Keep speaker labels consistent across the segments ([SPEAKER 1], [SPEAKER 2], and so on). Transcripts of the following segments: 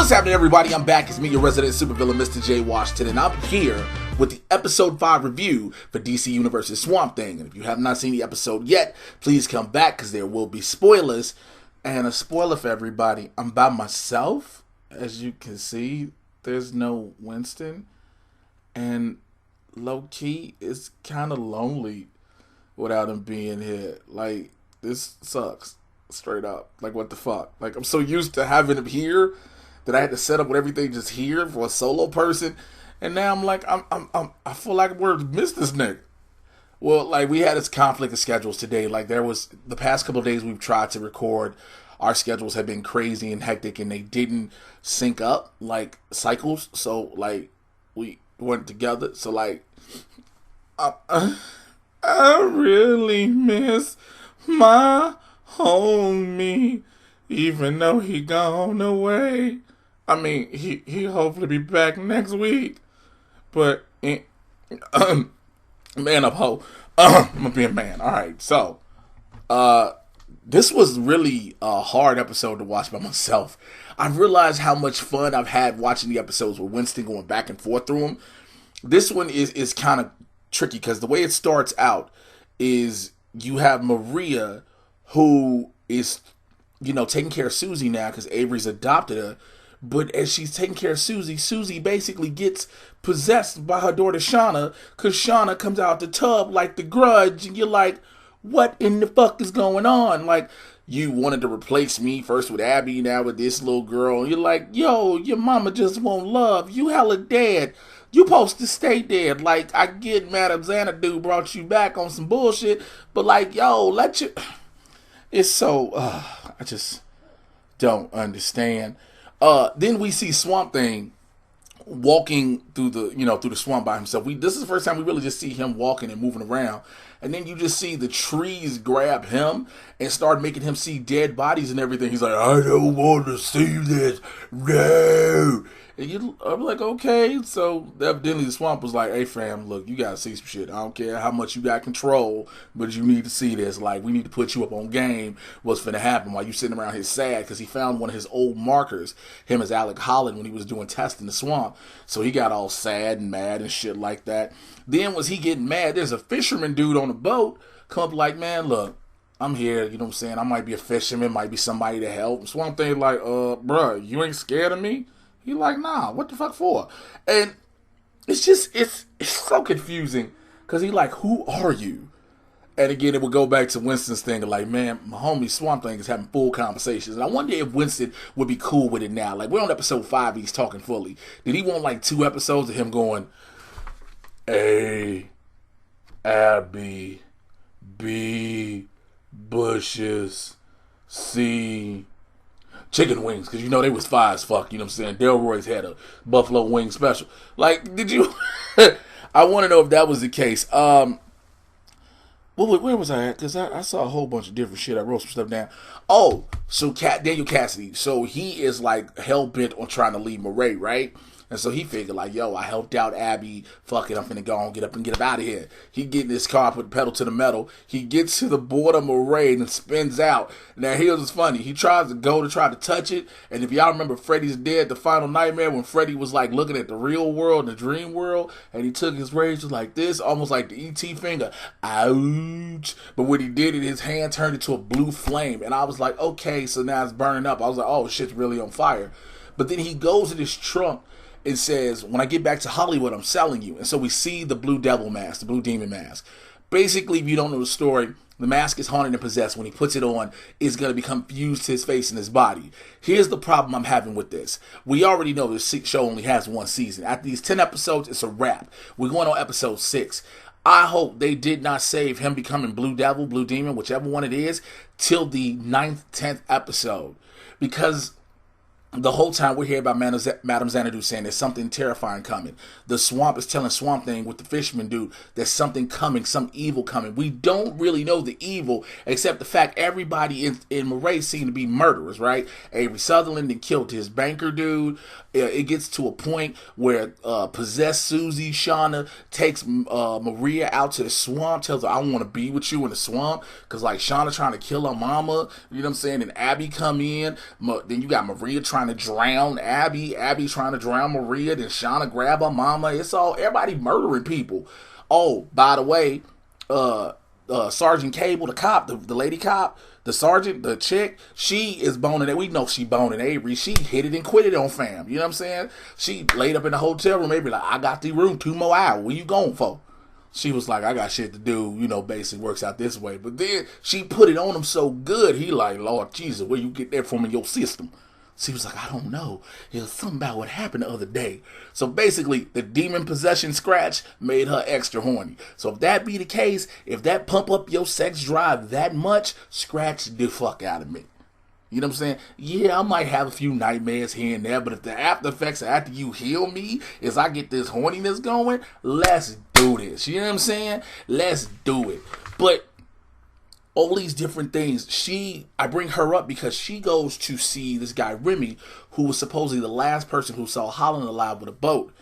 [SPEAKER 1] What's happening, everybody? I'm back. It's me, your resident supervillain, Mr. J. Washington, and I'm here with the Episode 5 review for DC Universe's Swamp Thing. And if you have not seen the episode yet, please come back, because there will be spoilers. And a spoiler for everybody, I'm by myself. As you can see, there's no Winston. And low-key, it's kind of lonely without him being here. Like, this sucks. Straight up. Like, what the fuck? Like, I'm so used to having him here that I had to set up with everything just here for a solo person. And now I'm like, I feel like we're missed this nigga. Well, like, we had this conflict of schedules today. Like, there was, the past couple of days we've tried to record, our schedules have been crazy and hectic, and they didn't sync up, like, cycles. So, like, we weren't together. So, like, I really miss my homie, even though he gone away. I mean, he hopefully be back next week. But, man up, ho. I'm gonna be a man. Alright, so, this was really a hard episode to watch by myself. I've realized how much fun I've had watching the episodes with Winston going back and forth through them. This one is kind of tricky, because the way it starts out is you have Maria, who is, you know, taking care of Susie now because Avery's adopted her. But as she's taking care of Susie, Susie basically gets possessed by her daughter Shauna, because Shauna comes out the tub like the Grudge, and you're like, what in the fuck is going on? Like, you wanted to replace me first with Abby, now with this little girl, and you're like, yo, your mama just won't love. You hella dead. You supposed to stay dead. Like, I get Madam Xanadu brought you back on some bullshit, but like, yo, let you... It's so, I just don't understand. Then we see Swamp Thing walking through the swamp by himself. This is the first time we really just see him walking and moving around. And then you just see the trees grab him and start making him see dead bodies and everything. He's like, I don't want to see this. No. And I'm like, okay. So evidently the swamp was like, hey fam, look, you gotta see some shit. I don't care how much you got control, but you need to see this. Like, we need to put you up on game. What's finna happen while you sitting around here sad, because he found one of his old markers, him as Alec Holland, when he was doing tests in the swamp. So he got all sad and mad and shit like that. Then was he getting mad? There's a fisherman dude on the boat come up like, man, look, I'm here, you know what I'm saying? I might be a fisherman, might be somebody to help. Swamp Thing like, bruh, you ain't scared of me? He like, nah, what the fuck for? And it's just, it's so confusing, because he like, who are you? And again, it would go back to Winston's thing of like, man, my homie Swamp Thing is having full conversations. And I wonder if Winston would be cool with it now. Like, we're on episode 5, he's talking fully. Did he want like 2 episodes of him going, A, Abby, B, Bushes, C, chicken wings, because you know they was fire as fuck, you know what I'm saying? Delroy's had a buffalo wing special. Like, did you... I want to know if that was the case. Where was I at? Because I saw a whole bunch of different shit. I wrote some stuff down. Oh, so Daniel Cassidy. So he is like hell-bent on trying to leave Murray, right? And so he figured like, yo, I helped out Abby. Fuck it, I'm finna go on, get up and get him out of here. He get in his car, put the pedal to the metal. He gets to the border of Murray and spins out. Now here's what's funny. He tries to go to try to touch it. And if y'all remember Freddy's Dead, the final nightmare, when Freddy was like looking at the real world, the dream world, and he took his razor like this, almost like the E.T. finger. Ouch. But when he did it, his hand turned into a blue flame. And I was like, okay, so now it's burning up. I was like, oh, shit's really on fire. But then he goes in his trunk and says, when I get back to Hollywood, I'm selling you. And so we see the blue devil mask, the blue demon mask. Basically, if you don't know the story, the mask is haunted and possessed. When he puts it on, it's going to become fused to his face and his body. Here's the problem I'm having with this. We already know this show only has 1 season. After these 10 episodes, it's a wrap. We're going on episode 6. I hope they did not save him becoming Blue Devil, Blue Demon, whichever one it is, till the 9th, 10th episode. Because the whole time we're hearing about Madam Xanadu saying there's something terrifying coming. The swamp is telling Swamp Thing with the fisherman dude there's something coming, some evil coming. We don't really know the evil except the fact everybody in Murray seem to be murderers, right? Avery Sutherland then killed his banker dude. It gets to a point where possessed Susie, Shauna, takes Maria out to the swamp, tells her, I want to be with you in the swamp, because like Shauna trying to kill her mama, you know what I'm saying? And Abby come in, then you got Maria trying trying to drown Abby. Abby's trying to drown Maria. Then Shauna grab her mama. It's all everybody murdering people. Oh, by the way, Sergeant Cable, the cop, the lady cop, the sergeant, the chick, she is boning it. We know she boning Avery. She hit it and quit it on fam. You know what I'm saying? She laid up in the hotel room. Avery like, I got the room 2 more hours. Where you going for? She was like, I got shit to do. You know, basically works out this way. But then she put it on him so good. He like, Lord Jesus, where you get that from in your system? She was like, I don't know. It was something about what happened the other day. So basically, the demon possession scratch made her extra horny. So if that be the case, if that pump up your sex drive that much, scratch the fuck out of me. You know what I'm saying? Yeah, I might have a few nightmares here and there, but if the after effects after you heal me is I get this horniness going, let's do this. You know what I'm saying? Let's do it. But all these different things. I bring her up because she goes to see this guy Remy, who was supposedly the last person who saw Holland alive with a boat.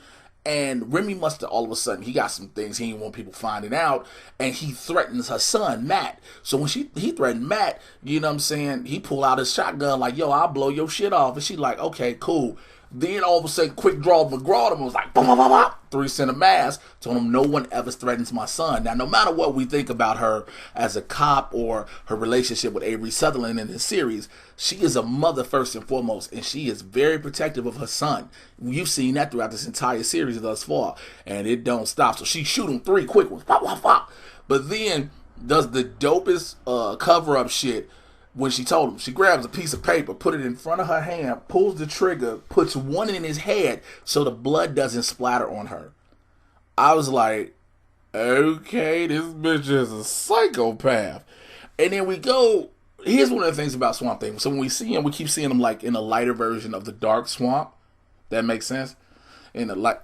[SPEAKER 1] And Remy must have all of a sudden, he got some things he didn't want people finding out, and he threatens her son, Matt. So when he threatened Matt, you know what I'm saying, he pulled out his shotgun like, yo, I'll blow your shit off. And she like, okay, cool. Then all of a sudden, quick draw McGraw was like, bah, bah, bah, bah, 3 cent a mass, told him no one ever threatens my son. Now, no matter what we think about her as a cop or her relationship with Avery Sutherland in this series, she is a mother first and foremost, and she is very protective of her son. You've seen that throughout this entire series thus far, and it don't stop. So she shoot him 3 quick ones, pop, pop, pop. But then does the dopest cover-up shit. When she told him, she grabs a piece of paper, put it in front of her hand, pulls the trigger, puts one in his head so the blood doesn't splatter on her. I was like, okay, this bitch is a psychopath. And then we go, here's one of the things about Swamp Thing. So when we see him, we keep seeing him like in a lighter version of the Dark Swamp. That makes sense? In the light.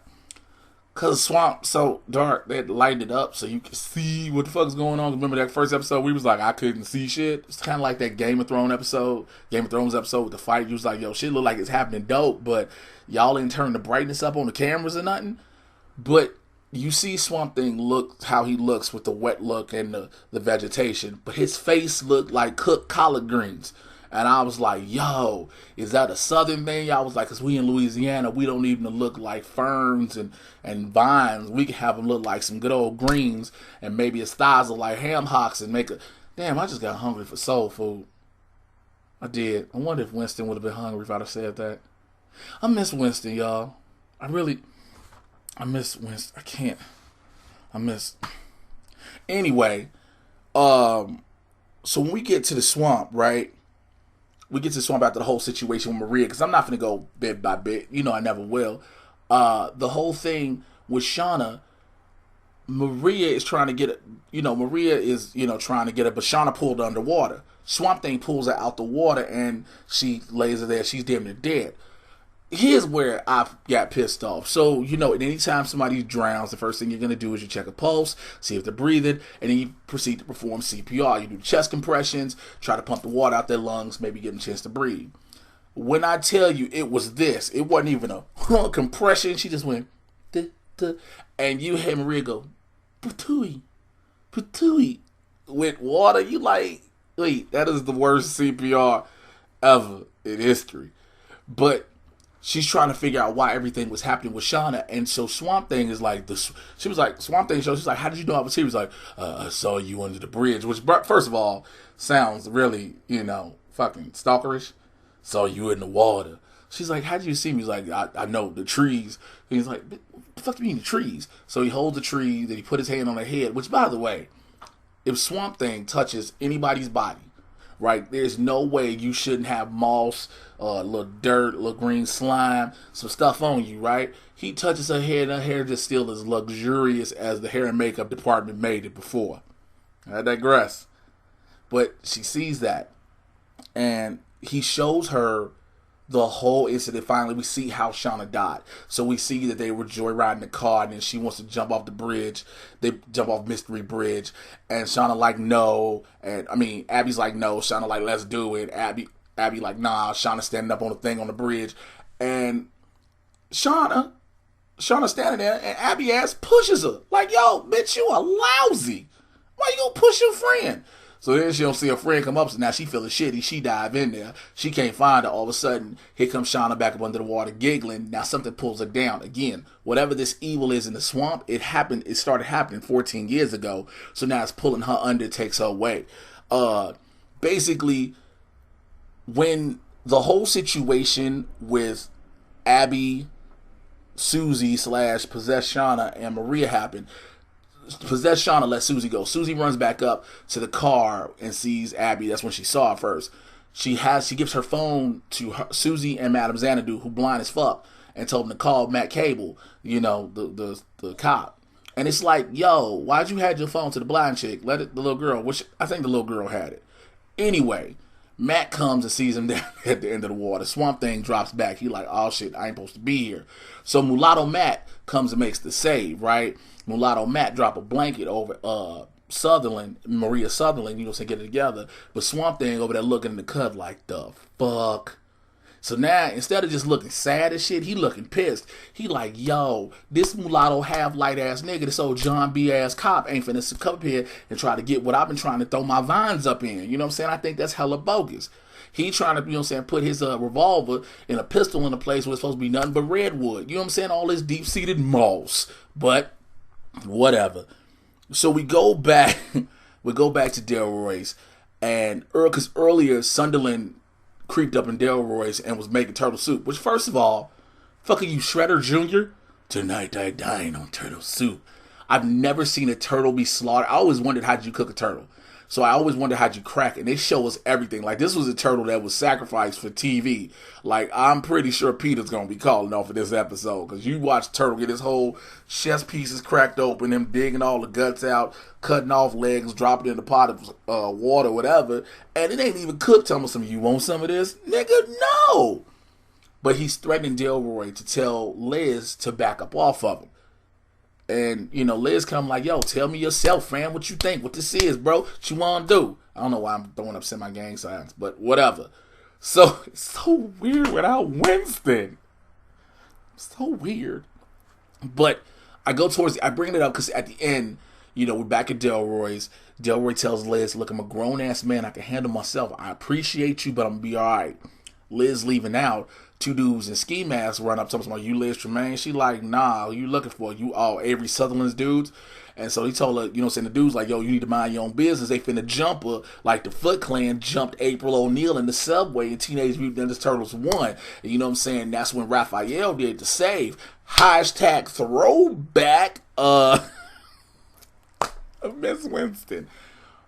[SPEAKER 1] Because Swamp so dark, they lighted it up so you can see what the fuck's going on. Remember that first episode, we was like, I couldn't see shit. It's kind of like that Game of Thrones episode with the fight. You was like, yo, shit look like it's happening dope, but y'all didn't turn the brightness up on the cameras or nothing. But you see Swamp Thing look how he looks with the wet look and the vegetation. But his face looked like cooked collard greens. And I was like, yo, is that a southern thing? Y'all was like, because we in Louisiana, we don't even look like ferns and vines. We can have them look like some good old greens and maybe a styles of like ham hocks and make a... Damn, I just got hungry for soul food. I did. I wonder if Winston would have been hungry if I'd have said that. I miss Winston, y'all. I miss Winston. I can't. Anyway, so when we get to the swamp, right? We get to the swamp after the whole situation with Maria, because I'm not going to go bit by bit. You know I never will. The whole thing with Shauna, Maria is trying to get it. Maria is, trying to get it, but Shauna pulled her underwater. Swamp Thing pulls her out the water, and she lays her there. She's damn near dead. Here's where I got pissed off. So, anytime somebody drowns, the first thing you're going to do is you check a pulse, see if they're breathing, and then you proceed to perform CPR. You do chest compressions, try to pump the water out their lungs, maybe give them a chance to breathe. When I tell you it was this, it wasn't even a compression. She just went, duh, duh, and you hear Maria go, patooey, patooey, with water. You like, wait, that is the worst CPR ever in history. But she's trying to figure out why everything was happening with Shauna. And so Swamp Thing is like, she was like, Swamp Thing show, she's like, how did you know I was here? He was like, I saw you under the bridge, which first of all, sounds really, fucking stalkerish. Saw you in the water. She's like, how did you see me? He's like, I know, the trees. He's like, what the fuck do you mean the trees? So he holds the tree, then he put his hand on her head, which by the way, if Swamp Thing touches anybody's body, right, there's no way you shouldn't have moss, a little dirt, a little green slime, some stuff on you, right? He touches her head, and her hair just still as luxurious as the hair and makeup department made it before. I digress. But she sees that, and he shows her the whole incident. Finally, we see how Shauna died. So we see that they were joyriding the car, and then she wants to jump off the bridge. They jump off Mystery Bridge, and Shauna like, no. And Abby's like, no. Shauna like, let's do it. Abby like, nah. Shauna standing up on the thing on the bridge, and Shauna standing there, and Abby ass pushes her like, yo, bitch, you are lousy. Why you gonna push your friend? So then she don't see her friend come up, so now she feeling shitty. She dive in there. She can't find her. All of a sudden, here comes Shauna back up under the water giggling. Now something pulls her down. Again, whatever this evil is in the swamp, it started happening 14 years ago. So now it's pulling her under, takes her away. Basically, when the whole situation with Abby, Susie / Possessed Shauna and Maria happened, Possessed Shauna let Susie go. Susie runs back up to the car and sees Abby. That's when she saw her first. She gives her phone to Susie and Madame Xanadu, who blind as fuck, and told them to call Matt Cable, the cop. And it's like, yo, why'd you have your phone to the blind chick? Let it, the little girl, which I think the little girl had it. Anyway, Matt comes and sees him down at the end of the water. Swamp Thing drops back. He like, oh shit, I ain't supposed to be here. So Mulatto Matt comes and makes the save, right? Mulatto Matt drop a blanket over Maria Sutherland, get it together. But Swamp Thing over there looking in the cut like, the fuck? So now, instead of just looking sad as shit, he looking pissed. He like, yo, this mulatto half-light ass nigga, this old John B. ass cop ain't finna come up here and try to get what I've been trying to throw my vines up in. You know what I'm saying? I think that's hella bogus. He trying to, put his revolver and a pistol in a place where it's supposed to be nothing but redwood. You know what I'm saying? All this deep-seated moss. But whatever. So we go back to Delroy's, and because earlier Sunderland creeped up in Delroy's and was making turtle soup. Which, first of all, fucking you, Shredder Jr. Tonight I dine on turtle soup. I've never seen a turtle be slaughtered. I always wondered how'd you cook a turtle. So I always wondered how'd you crack it. And they show us everything. Like, this was a turtle that was sacrificed for TV. Like, I'm pretty sure Peter's going to be calling off of this episode. Because you watch turtle get his whole chest pieces cracked open, him digging all the guts out, cutting off legs, dropping it in the pot of water, whatever. And it ain't even cooked. Tell me something. You want some of this? Nigga, no. But he's threatening Delroy to tell Liz to back up off of him. And, Liz come like, yo, tell me yourself, fam, what you think, what this is, bro, what you want to do. I don't know why I'm throwing up semi-gang signs, but whatever. So, it's so weird without Winston. So weird. But I bring it up because at the end, we're back at Delroy's. Delroy tells Liz, look, I'm a grown-ass man. I can handle myself. I appreciate you, but I'm going to be all right. Liz leaving out. Two dudes in ski masks run up to him, you Liz Tremaine? She like, nah, who you looking for? You all Avery Sutherland's dudes? And so he told her, the dude's like, yo, you need to mind your own business. They finna jump her like the Foot Clan jumped April O'Neil in the subway in Teenage Mutant Ninja Turtles 1. And you know what I'm saying? That's when Raphael did the save. Hashtag throwback, Miss Winston.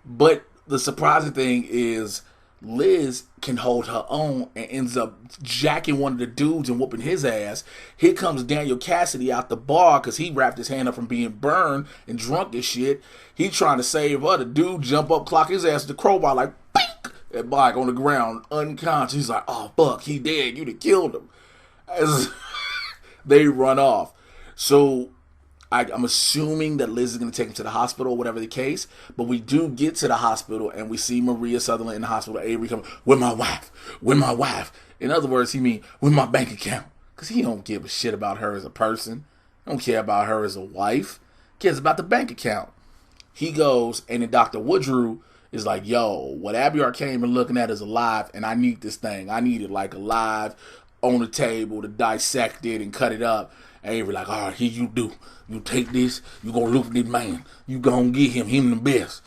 [SPEAKER 1] But the surprising thing is, Liz can hold her own and ends up jacking one of the dudes and whooping his ass. Here comes Daniel Cassidy out the bar because he wrapped his hand up from being burned and drunk as shit. He trying to save her. The dude jump up, clock his ass with the crowbar like, bink! That bike on the ground, unconscious. He's like, oh, fuck, he dead. You done killed him. As they run off. So I'm assuming that Liz is going to take him to the hospital, whatever the case. But we do get to the hospital, and we see Maria Sutherland in the hospital. Avery come, with my wife. With my wife. In other words, he mean, with my bank account. Because he don't give a shit about her as a person. Don't care about her as a wife. Cares about the bank account. He goes, and then Dr. Woodrew is like, yo, what Abby came and looking at is alive, and I need this thing. I need it like alive on the table to dissect it and cut it up. And Avery like, all right, here you do. You take this, you gonna look at this man. You gonna get him the best.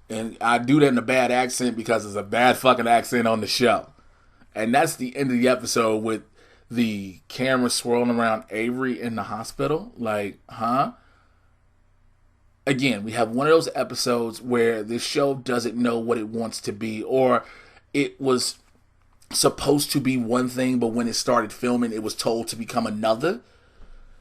[SPEAKER 1] And I do that in a bad accent because it's a bad fucking accent on the show. And that's the end of the episode with the camera swirling around Avery in the hospital. Like, huh? Again, we have one of those episodes where this show doesn't know what it wants to be, or it was supposed to be one thing, but when it started filming, it was told to become another.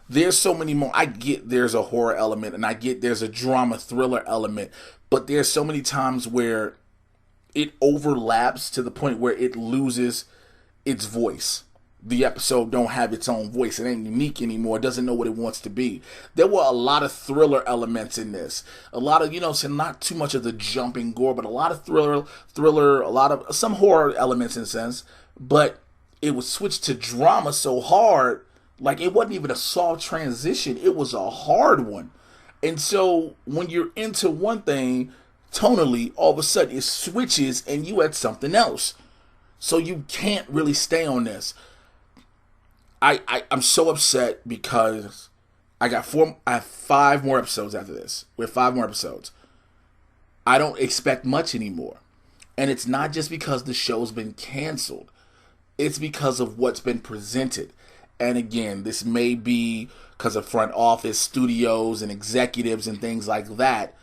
[SPEAKER 1] There's so many more. I get there's a horror element, and I get there's a drama thriller element, but there's so many times where it overlaps to the point where it loses its voice. The episode don't have its own voice. It ain't unique anymore. It doesn't know what it wants to be. There were a lot of thriller elements in this. A lot of, so not too much of the jumping gore, but a lot of thriller, a lot of some horror elements in a sense, but it was switched to drama so hard. Like, it wasn't even a soft transition. It was a hard one. And so when you're into one thing, tonally, all of a sudden it switches and you at something else. So you can't really stay on this. I'm so upset because I have 5 more episodes after this. We have 5 more episodes. I don't expect much anymore. And it's not just because the show's been canceled. It's because of what's been presented. And again, this may be because of front office, studios, and executives and things like that.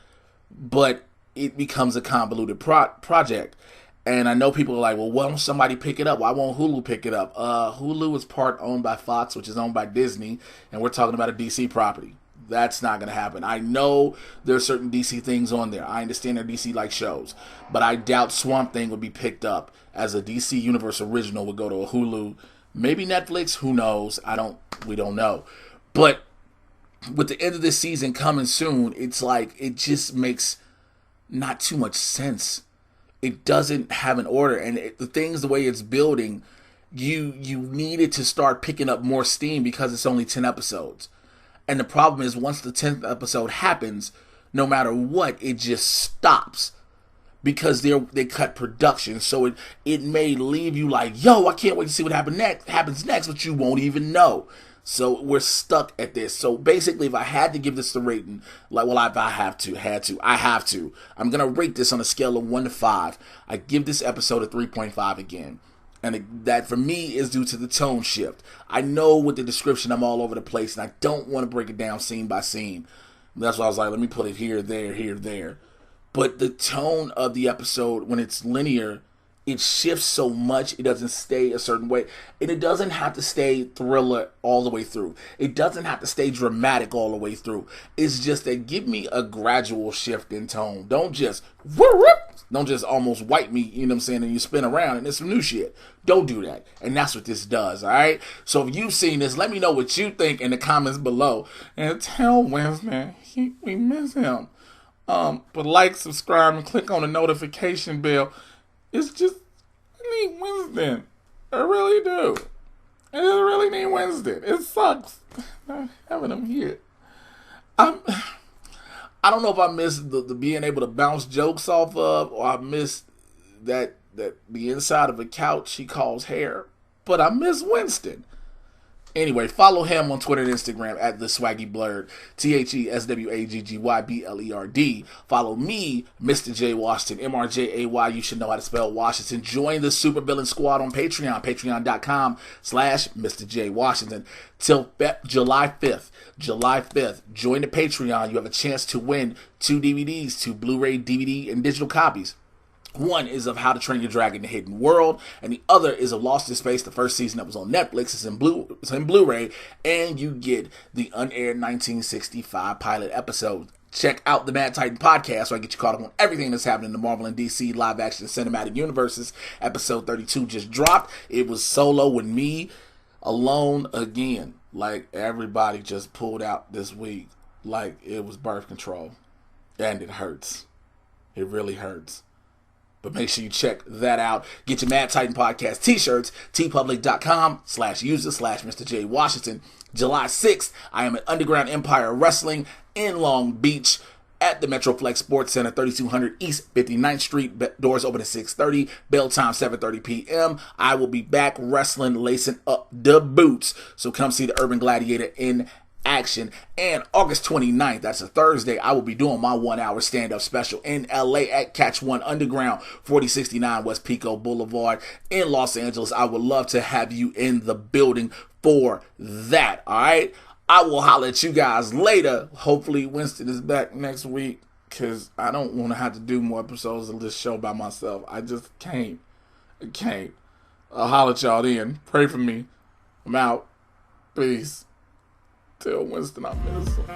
[SPEAKER 1] But it becomes a convoluted project. And I know people are like, well, why don't somebody pick it up? Why won't Hulu pick it up? Hulu is part owned by Fox, which is owned by Disney. And we're talking about a DC property. That's not going to happen. I know there's certain DC things on there. I understand they're DC-like shows. But I doubt Swamp Thing would be picked up as a DC Universe original would go to a Hulu. Maybe Netflix. Who knows? We don't know. But with the end of this season coming soon, it's like it just makes not too much sense. It doesn't have an order. And the things, the way it's building, you needed to start picking up more steam because it's only 10 episodes. And the problem is once the 10th episode happens, no matter what, it just stops. Because they cut production. So it may leave you like, yo, I can't wait to see what happens next, but you won't even know. So we're stuck at this. So basically, if I had to give this the rating, like, well, if I have to. I'm going to rate this on a scale of 1 to 5. I give this episode a 3.5 again. And that, for me, is due to the tone shift. I know with the description, I'm all over the place, and I don't want to break it down scene by scene. That's why I was like, let me put it here, there. But the tone of the episode, when it's linear, it shifts so much. It doesn't stay a certain way. And it doesn't have to stay thriller all the way through. It doesn't have to stay dramatic all the way through. It's just that give me a gradual shift in tone. Don't just almost wipe me, you know what I'm saying, and you spin around and it's some new shit. Don't do that. And that's what this does, all right? So if you've seen this, let me know what you think in the comments below. And tell Winston we miss him. But like, subscribe, and click on the notification bell. It's just, I need Winston. I really do. I just really need Winston. It sucks not having him here. I don't know if I miss the being able to bounce jokes off of, or I miss that the inside of a couch he calls hair. But I miss Winston. Anyway, follow him on Twitter and Instagram at the Swaggy Blerd, TheSwagggyBlerd. Follow me, Mr. J Washington, MRJAY. You should know how to spell Washington. Join the Super Villain Squad on Patreon, patreon.com/Mr. J Washington. Till July 5th. Join the Patreon. You have a chance to win 2 DVDs, 2 Blu-ray, DVD, and digital copies. One is of How to Train Your Dragon: The Hidden World, and the other is of Lost in Space, the first season that was on Netflix. It's in Blu-ray, and you get the unaired 1965 pilot episode. Check out the Mad Titan podcast, so I get you caught up on everything that's happening in the Marvel and DC live-action cinematic universes. Episode 32 just dropped. It was solo with me alone again. Like, everybody just pulled out this week. Like, it was birth control. And it hurts. It really hurts. But make sure you check that out. Get your Mad Titan Podcast t-shirts, tpublic.com/user/Mr. J Washington. July 6th, I am at Underground Empire Wrestling in Long Beach at the Metroflex Sports Center, 3200 East 59th Street. Doors open at 6:30. Bell time 7:30 p.m. I will be back wrestling, lacing up the boots. So come see the Urban Gladiator in action. And August 29th, that's a Thursday, I will be doing my 1-hour stand-up special in LA at Catch One Underground, 4069 West Pico Boulevard in Los Angeles. I would love to have you in the building for that. All right, I will holler at you guys later. Hopefully Winston is back next week, because I don't want to have to do more episodes of this show by myself. I just can't. I'll holler at y'all then. Pray for me. I'm out. Peace. Tell Winston I miss him.